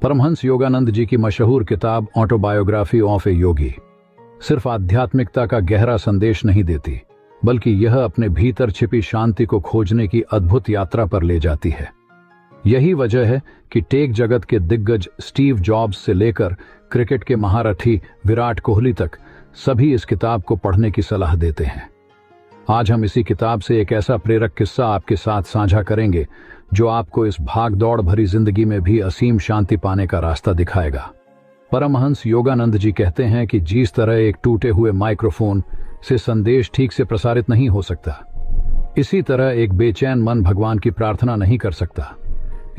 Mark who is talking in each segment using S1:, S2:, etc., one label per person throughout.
S1: परमहंस योगानंद जी की मशहूर किताब ऑटोबायोग्राफी ऑफ ए योगी सिर्फ आध्यात्मिकता का गहरा संदेश नहीं देती, बल्कि यह अपने भीतर छिपी शांति को खोजने की अद्भुत यात्रा पर ले जाती है। यही वजह है कि टेक जगत के दिग्गज स्टीव जॉब्स से लेकर क्रिकेट के महारथी विराट कोहली तक सभी इस किताब को पढ़ने की सलाह देते हैं। आज हम इसी किताब से एक ऐसा प्रेरक किस्सा आपके साथ साझा करेंगे जो आपको इस भाग दौड़ भरी जिंदगी में भी असीम शांति पाने का रास्ता दिखाएगा। परमहंस योगानंद जी कहते हैं कि जिस तरह एक टूटे हुए माइक्रोफोन से संदेश ठीक से प्रसारित नहीं हो सकता, इसी तरह एक बेचैन मन भगवान की प्रार्थना नहीं कर सकता।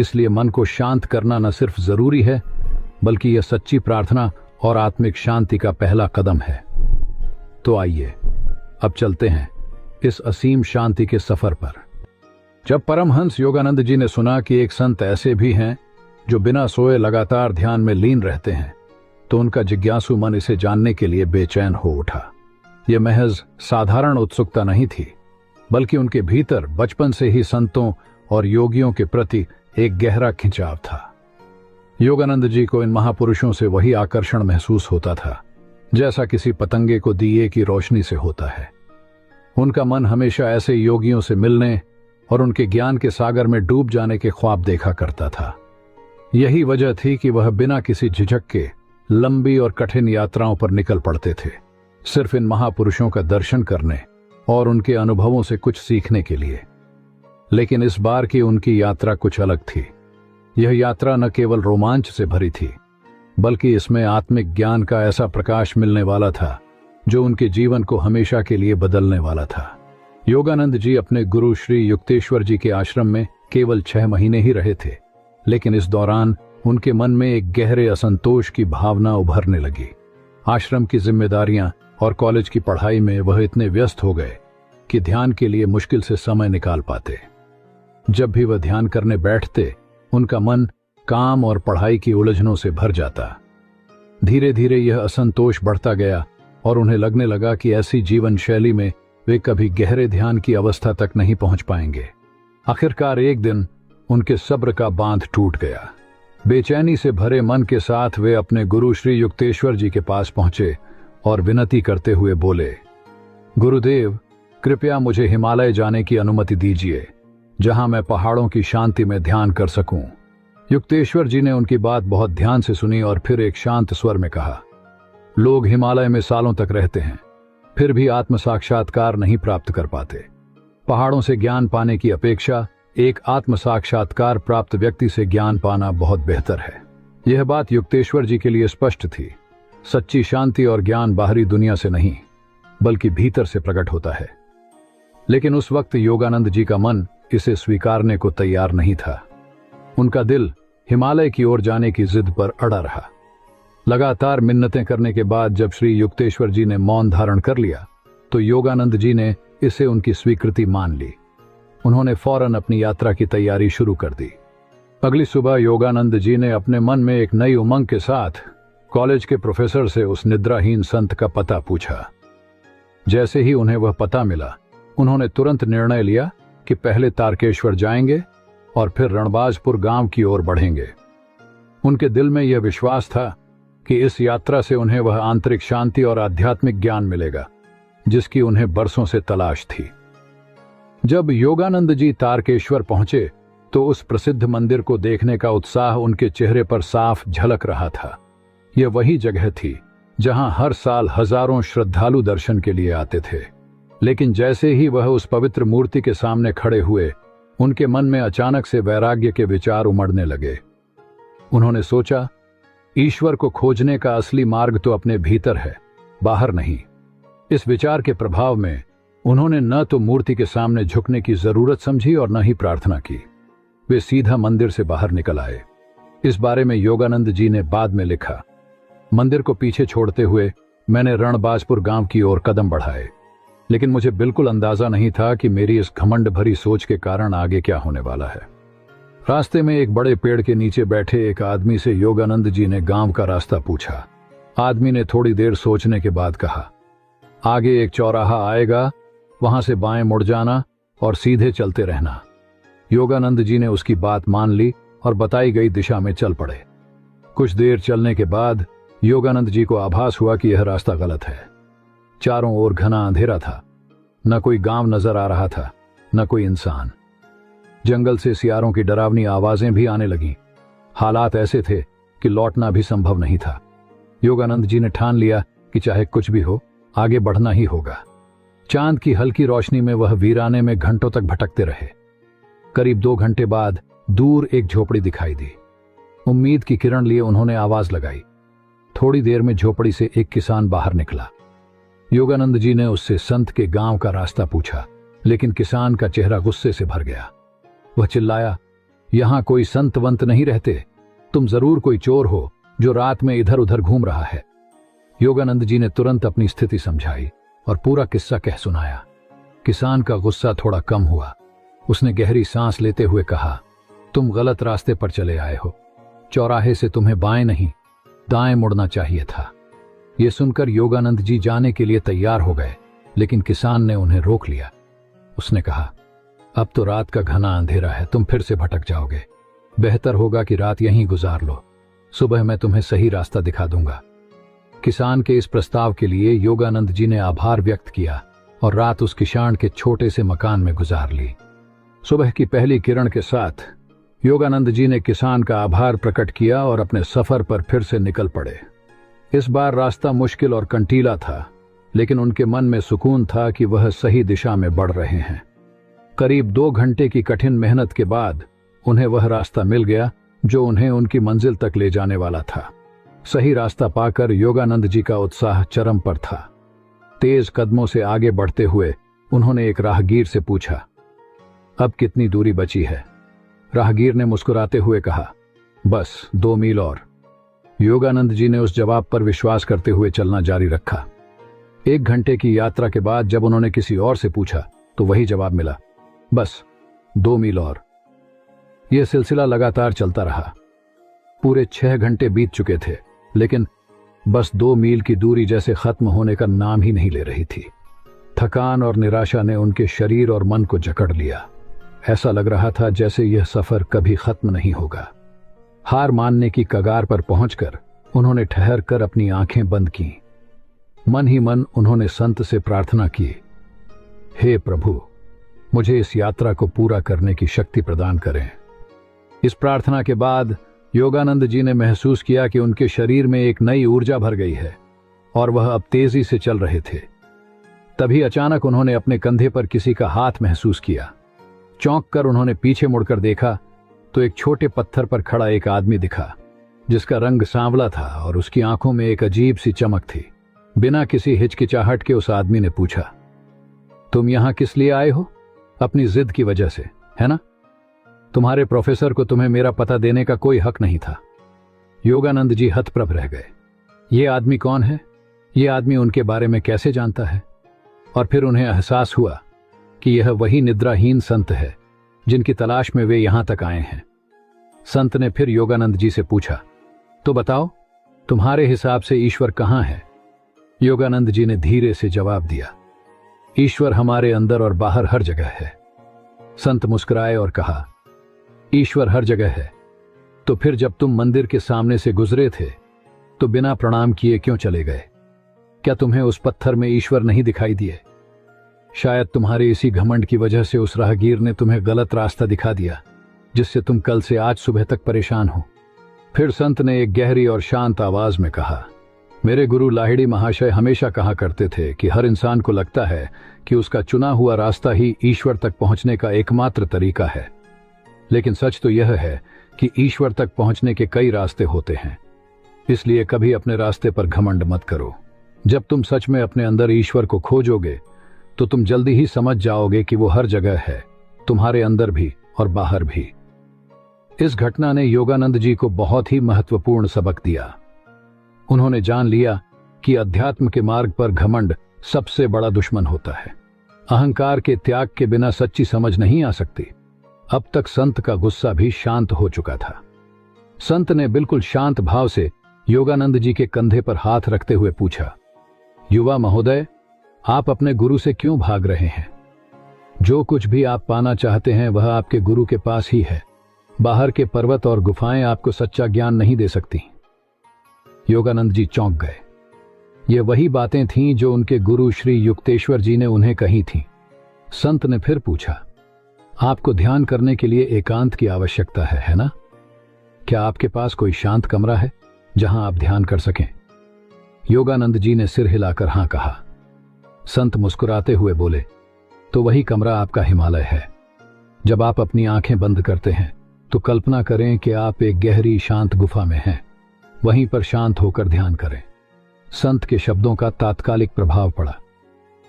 S1: इसलिए मन को शांत करना न सिर्फ जरूरी है, बल्कि यह सच्ची प्रार्थना और आत्मिक शांति का पहला कदम है। तो आइए अब चलते हैं इस असीम शांति के सफर पर। जब परमहंस योगानंद जी ने सुना कि एक संत ऐसे भी हैं जो बिना सोए लगातार ध्यान में लीन रहते हैं, तो उनका जिज्ञासु मन इसे जानने के लिए बेचैन हो उठा। यह महज साधारण उत्सुकता नहीं थी, बल्कि उनके भीतर बचपन से ही संतों और योगियों के प्रति एक गहरा खिंचाव था। योगानंद जी को इन महापुरुषों से वही आकर्षण महसूस होता था जैसा किसी पतंगे को दिए की रोशनी से होता है। उनका मन हमेशा ऐसे योगियों से मिलने और उनके ज्ञान के सागर में डूब जाने के ख्वाब देखा करता था। यही वजह थी कि वह बिना किसी झिझक के लंबी और कठिन यात्राओं पर निकल पड़ते थे, सिर्फ इन महापुरुषों का दर्शन करने और उनके अनुभवों से कुछ सीखने के लिए। लेकिन इस बार की उनकी यात्रा कुछ अलग थी। यह यात्रा न केवल रोमांच से भरी थी, बल्कि इसमें आत्मिक ज्ञान का ऐसा प्रकाश मिलने वाला था जो उनके जीवन को हमेशा के लिए बदलने वाला था। योगानंद जी अपने गुरु श्री युक्तेश्वर जी के आश्रम में केवल 6 महीने ही रहे थे, लेकिन इस दौरान उनके मन में एक गहरे असंतोष की भावना उभरने लगी। आश्रम की जिम्मेदारियां और कॉलेज की पढ़ाई में वह इतने व्यस्त हो गए कि ध्यान के लिए मुश्किल से समय निकाल पाते। जब भी वह ध्यान करने बैठते, उनका मन काम और पढ़ाई की उलझनों से भर जाता। धीरे धीरे यह असंतोष बढ़ता गया और उन्हें लगने लगा कि ऐसी जीवन शैली में वे कभी गहरे ध्यान की अवस्था तक नहीं पहुंच पाएंगे। आखिरकार एक दिन उनके सब्र का बांध टूट गया। बेचैनी से भरे मन के साथ वे अपने गुरु श्री युक्तेश्वर जी के पास पहुंचे और विनती करते हुए बोले, गुरुदेव, कृपया मुझे हिमालय जाने की अनुमति दीजिए, जहां मैं पहाड़ों की शांति में ध्यान कर सकूं। युक्तेश्वर जी ने उनकी बात बहुत ध्यान से सुनी और फिर एक शांत स्वर में कहा, लोग हिमालय में सालों तक रहते हैं, फिर भी आत्म साक्षात्कार नहीं प्राप्त कर पाते। पहाड़ों से ज्ञान पाने की अपेक्षा एक आत्म साक्षात्कार प्राप्त व्यक्ति से ज्ञान पाना बहुत बेहतर है। यह बात युक्तेश्वर जी के लिए स्पष्ट थी। सच्ची शांति और ज्ञान बाहरी दुनिया से नहीं, बल्कि भीतर से प्रकट होता है। लेकिन उस वक्त योगानंद जी का मन इसे स्वीकारने को तैयार नहीं था। उनका दिल हिमालय की ओर जाने की जिद पर अड़ा रहा। लगातार मिन्नतें करने के बाद जब श्री युक्तेश्वर जी ने मौन धारण कर लिया, तो योगानंद जी ने इसे उनकी स्वीकृति मान ली। उन्होंने फौरन अपनी यात्रा की तैयारी शुरू कर दी। अगली सुबह योगानंद जी ने अपने मन में एक नई उमंग के साथ कॉलेज के प्रोफेसर से उस निद्राहीन संत का पता पूछा। जैसे ही उन्हें वह पता मिला, उन्होंने तुरंत निर्णय लिया कि पहले तारकेश्वर जाएंगे और फिर रणबाजपुर गांव की ओर बढ़ेंगे। उनके दिल में यह विश्वास था कि इस यात्रा से उन्हें वह आंतरिक शांति और आध्यात्मिक ज्ञान मिलेगा जिसकी उन्हें बरसों से तलाश थी। जब योगानंद जी तारकेश्वर पहुंचे, तो उस प्रसिद्ध मंदिर को देखने का उत्साह उनके चेहरे पर साफ झलक रहा था। यह वही जगह थी जहां हर साल हजारों श्रद्धालु दर्शन के लिए आते थे। लेकिन जैसे ही वह उस पवित्र मूर्ति के सामने खड़े हुए, उनके मन में अचानक से वैराग्य के विचार उमड़ने लगे। उन्होंने सोचा, ईश्वर को खोजने का असली मार्ग तो अपने भीतर है, बाहर नहीं। इस विचार के प्रभाव में उन्होंने न तो मूर्ति के सामने झुकने की जरूरत समझी और न ही प्रार्थना की। वे सीधा मंदिर से बाहर निकल आए। इस बारे में योगानंद जी ने बाद में लिखा, मंदिर को पीछे छोड़ते हुए मैंने रणबाजपुर गांव की ओर कदम बढ़ाए, लेकिन मुझे बिल्कुल अंदाजा नहीं था कि मेरी इस घमंड भरी सोच के कारण आगे क्या होने वाला है। रास्ते में एक बड़े पेड़ के नीचे बैठे एक आदमी से योगानंद जी ने गांव का रास्ता पूछा। आदमी ने थोड़ी देर सोचने के बाद कहा, आगे एक चौराहा आएगा, वहां से बाएं मुड़ जाना और सीधे चलते रहना। योगानंद जी ने उसकी बात मान ली और बताई गई दिशा में चल पड़े। कुछ देर चलने के बाद योगानंद जी को आभास हुआ कि यह रास्ता गलत है। चारों ओर घना अंधेरा था। न कोई गांव नजर आ रहा था, न कोई इंसान। जंगल से सियारों की डरावनी आवाजें भी आने लगीं। हालात ऐसे थे कि लौटना भी संभव नहीं था। योगानंद जी ने ठान लिया कि चाहे कुछ भी हो, आगे बढ़ना ही होगा। चांद की हल्की रोशनी में वह वीराने में घंटों तक भटकते रहे। करीब 2 घंटे बाद दूर एक झोपड़ी दिखाई दी। उम्मीद की किरण लिए उन्होंने आवाज लगाई। थोड़ी देर में झोपड़ी से एक किसान बाहर निकला। योगानंद जी ने उससे संत के गांव का रास्ता पूछा, लेकिन किसान का चेहरा गुस्से से भर गया। वह चिल्लाया, यहां कोई संत वंत नहीं रहते, तुम जरूर कोई चोर हो जो रात में इधर उधर घूम रहा है। योगानंद जी ने तुरंत अपनी स्थिति समझाई और पूरा किस्सा कह सुनाया। किसान का गुस्सा थोड़ा कम हुआ। उसने गहरी सांस लेते हुए कहा, तुम गलत रास्ते पर चले आए हो। चौराहे से तुम्हें बाएं नहीं, दाएं मुड़ना चाहिए था। यह सुनकर योगानंद जी जाने के लिए तैयार हो गए, लेकिन किसान ने उन्हें रोक लिया। उसने कहा, अब तो रात का घना अंधेरा है, तुम फिर से भटक जाओगे। बेहतर होगा कि रात यहीं गुजार लो। सुबह मैं तुम्हें सही रास्ता दिखा दूंगा। किसान के इस प्रस्ताव के लिए योगानंद जी ने आभार व्यक्त किया और रात उस किसान के छोटे से मकान में गुजार ली। सुबह की पहली किरण के साथ योगानंद जी ने किसान का आभार प्रकट किया और अपने सफर पर फिर से निकल पड़े। इस बार रास्ता मुश्किल और कंटीला था, लेकिन उनके मन में सुकून था कि वह सही दिशा में बढ़ रहे हैं। करीब 2 घंटे की कठिन मेहनत के बाद उन्हें वह रास्ता मिल गया जो उन्हें उनकी मंजिल तक ले जाने वाला था। सही रास्ता पाकर योगानंद जी का उत्साह चरम पर था। तेज कदमों से आगे बढ़ते हुए उन्होंने एक राहगीर से पूछा, अब कितनी दूरी बची है? राहगीर ने मुस्कुराते हुए कहा, बस 2 मील और। योगानंद जी ने उस जवाब पर विश्वास करते हुए चलना जारी रखा। 1 घंटे की यात्रा के बाद जब उन्होंने किसी और से पूछा तो वही जवाब मिला, बस 2 मील और। यह सिलसिला लगातार चलता रहा। पूरे 6 घंटे बीत चुके थे, लेकिन बस 2 मील की दूरी जैसे खत्म होने का नाम ही नहीं ले रही थी। थकान और निराशा ने उनके शरीर और मन को जकड़ लिया। ऐसा लग रहा था जैसे यह सफर कभी खत्म नहीं होगा। हार मानने की कगार पर पहुंचकर उन्होंने ठहर कर अपनी आंखें बंद की। मन ही मन उन्होंने संत से प्रार्थना की, हे प्रभु, मुझे इस यात्रा को पूरा करने की शक्ति प्रदान करें। इस प्रार्थना के बाद योगानंद जी ने महसूस किया कि उनके शरीर में एक नई ऊर्जा भर गई है और वह अब तेजी से चल रहे थे। तभी अचानक उन्होंने अपने कंधे पर किसी का हाथ महसूस किया। चौंक कर उन्होंने पीछे मुड़कर देखा तो एक छोटे पत्थर पर खड़ा एक आदमी दिखा, जिसका रंग सांवला था और उसकी आंखों में एक अजीब सी चमक थी। बिना किसी हिचकिचाहट के उस आदमी ने पूछा, तुम यहां किस लिए आए हो? अपनी जिद की वजह से, है ना? तुम्हारे प्रोफेसर को तुम्हें मेरा पता देने का कोई हक नहीं था। योगानंद जी हतप्रभ रह गए। ये आदमी कौन है? ये आदमी उनके बारे में कैसे जानता है? और फिर उन्हें एहसास हुआ कि यह वही निद्राहीन संत है जिनकी तलाश में वे यहां तक आए हैं। संत ने फिर योगानंद जी से पूछा, तो बताओ, तुम्हारे हिसाब से ईश्वर कहां है? योगानंद जी ने धीरे से जवाब दिया, ईश्वर हमारे अंदर और बाहर हर जगह है। संत मुस्कुराए और कहा, ईश्वर हर जगह है, तो फिर जब तुम मंदिर के सामने से गुजरे थे तो बिना प्रणाम किए क्यों चले गए? क्या तुम्हें उस पत्थर में ईश्वर नहीं दिखाई दिए? शायद तुम्हारे इसी घमंड की वजह से उस राहगीर ने तुम्हें गलत रास्ता दिखा दिया, जिससे तुम कल से आज सुबह तक परेशान हो। फिर संत ने एक गहरी और शांत आवाज में कहा, मेरे गुरु लाहिड़ी महाशय हमेशा कहा करते थे कि हर इंसान को लगता है कि उसका चुना हुआ रास्ता ही ईश्वर तक पहुंचने का एकमात्र तरीका है। लेकिन सच तो यह है कि ईश्वर तक पहुंचने के कई रास्ते होते हैं। इसलिए कभी अपने रास्ते पर घमंड मत करो। जब तुम सच में अपने अंदर ईश्वर को खोजोगे तो तुम जल्दी ही समझ जाओगे कि वो हर जगह है, तुम्हारे अंदर भी और बाहर भी। इस घटना ने योगानंद जी को बहुत ही महत्वपूर्ण सबक दिया। उन्होंने जान लिया कि अध्यात्म के मार्ग पर घमंड सबसे बड़ा दुश्मन होता है। अहंकार के त्याग के बिना सच्ची समझ नहीं आ सकती। अब तक संत का गुस्सा भी शांत हो चुका था। संत ने बिल्कुल शांत भाव से योगानंद जी के कंधे पर हाथ रखते हुए पूछा, युवा महोदय, आप अपने गुरु से क्यों भाग रहे हैं? जो कुछ भी आप पाना चाहते हैं वह आपके गुरु के पास ही है। बाहर के पर्वत और गुफाएं आपको सच्चा ज्ञान नहीं दे सकती। योगानंद जी चौंक गए। ये वही बातें थीं जो उनके गुरु श्री युक्तेश्वर जी ने उन्हें कही थीं। संत ने फिर पूछा, आपको ध्यान करने के लिए एकांत की आवश्यकता है ना? क्या आपके पास कोई शांत कमरा है जहां आप ध्यान कर सकें? योगानंद जी ने सिर हिलाकर हां कहा। संत मुस्कुराते हुए बोले, तो वही कमरा आपका हिमालय है। जब आप अपनी आंखें बंद करते हैं तो कल्पना करें कि आप एक गहरी शांत गुफा में हैं। वहीं पर शांत होकर ध्यान करें। संत के शब्दों का तात्कालिक प्रभाव पड़ा।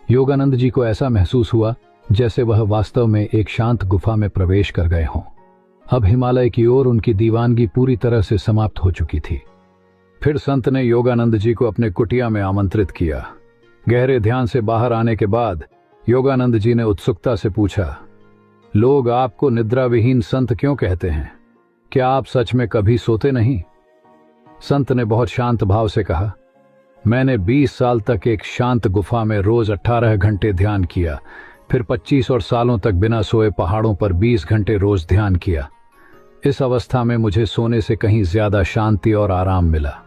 S1: योगानंद जी को ऐसा महसूस हुआ जैसे वह वास्तव में एक शांत गुफा में प्रवेश कर गए हों। अब हिमालय की ओर उनकी दीवानगी पूरी तरह से समाप्त हो चुकी थी। फिर संत ने योगानंद जी को अपने कुटिया में आमंत्रित किया। गहरे ध्यान से बाहर आने के बाद योगानंद जी ने उत्सुकता से पूछा, लोग आपको निद्रा विहीन संत क्यों कहते हैं? क्या आप सच में कभी सोते नहीं? संत ने बहुत शांत भाव से कहा, मैंने 20 साल तक एक शांत गुफा में रोज 18 घंटे ध्यान किया। फिर 25 और सालों तक बिना सोए पहाड़ों पर 20 घंटे रोज ध्यान किया। इस अवस्था में मुझे सोने से कहीं ज्यादा शांति और आराम मिला।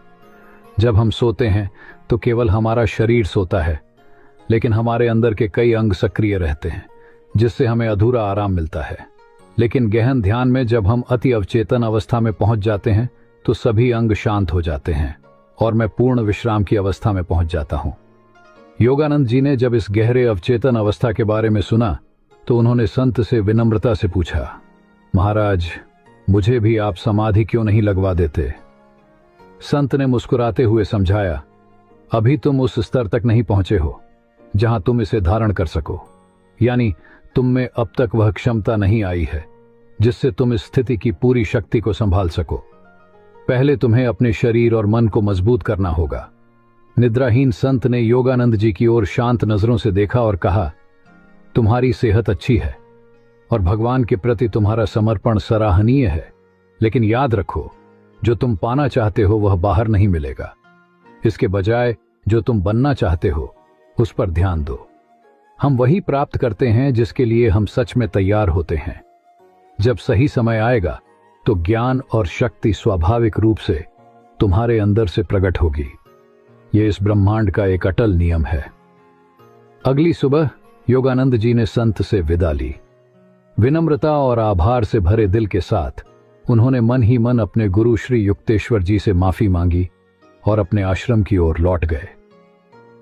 S1: जब हम सोते हैं तो केवल हमारा शरीर सोता है, लेकिन हमारे अंदर के कई अंग सक्रिय रहते हैं, जिससे हमें अधूरा आराम मिलता है। लेकिन गहन ध्यान में जब हम अति अवचेतन अवस्था में पहुंच जाते हैं तो सभी अंग शांत हो जाते हैं और मैं पूर्ण विश्राम की अवस्था में पहुंच जाता हूं। योगानंद जी ने जब इस गहरे अवचेतन अवस्था के बारे में सुना तो उन्होंने संत से विनम्रता से पूछा, महाराज, मुझे भी आप समाधि क्यों नहीं लगवा देते? संत ने मुस्कुराते हुए समझाया, अभी तुम उस स्तर तक नहीं पहुंचे हो जहां तुम इसे धारण कर सको। यानी तुम में अब तक वह क्षमता नहीं आई है जिससे तुम इस स्थिति की पूरी शक्ति को संभाल सको। पहले तुम्हें अपने शरीर और मन को मजबूत करना होगा। निद्राहीन संत ने योगानंद जी की ओर शांत नजरों से देखा और कहा, तुम्हारी सेहत अच्छी है और भगवान के प्रति तुम्हारा समर्पण सराहनीय है, लेकिन याद रखो, जो तुम पाना चाहते हो वह बाहर नहीं मिलेगा। इसके बजाय जो तुम बनना चाहते हो उस पर ध्यान दो। हम वही प्राप्त करते हैं जिसके लिए हम सच में तैयार होते हैं। जब सही समय आएगा तो ज्ञान और शक्ति स्वाभाविक रूप से तुम्हारे अंदर से प्रकट होगी। यह इस ब्रह्मांड का एक अटल नियम है। अगली सुबह योगानंद जी ने संत से विदा ली। विनम्रता और आभार से भरे दिल के साथ उन्होंने मन ही मन अपने गुरु श्री युक्तेश्वर जी से माफी मांगी और अपने आश्रम की ओर लौट गए।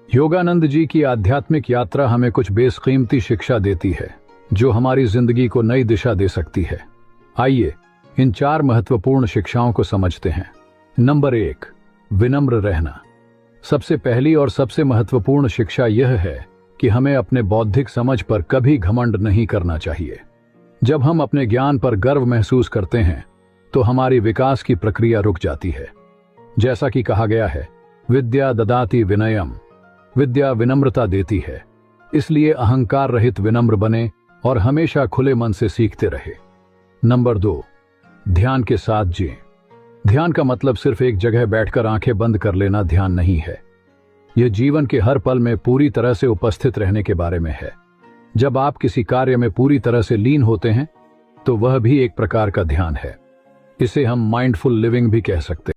S1: योगानंद जी की आध्यात्मिक यात्रा हमें कुछ बेशकीमती शिक्षा देती है जो हमारी जिंदगी को नई दिशा दे सकती है। आइए इन 4 महत्वपूर्ण शिक्षाओं को समझते हैं। नंबर 1, विनम्र रहना। सबसे पहली और सबसे महत्वपूर्ण शिक्षा यह है कि हमें अपने बौद्धिक समझ पर कभी घमंड नहीं करना चाहिए। जब हम अपने ज्ञान पर गर्व महसूस करते हैं तो हमारी विकास की प्रक्रिया रुक जाती है। जैसा कि कहा गया है, विद्या ददाति विनयम, विद्या विनम्रता देती है। इसलिए अहंकार रहित विनम्र बने और हमेशा खुले मन से सीखते रहे। नंबर 2, ध्यान के साथ जिएं। ध्यान का मतलब सिर्फ एक जगह बैठकर आंखें बंद कर लेना ध्यान नहीं है। यह जीवन के हर पल में पूरी तरह से उपस्थित रहने के बारे में है। जब आप किसी कार्य में पूरी तरह से लीन होते हैं तो वह भी एक प्रकार का ध्यान है। इसे हम माइंडफुल लिविंग भी कह सकते हैं।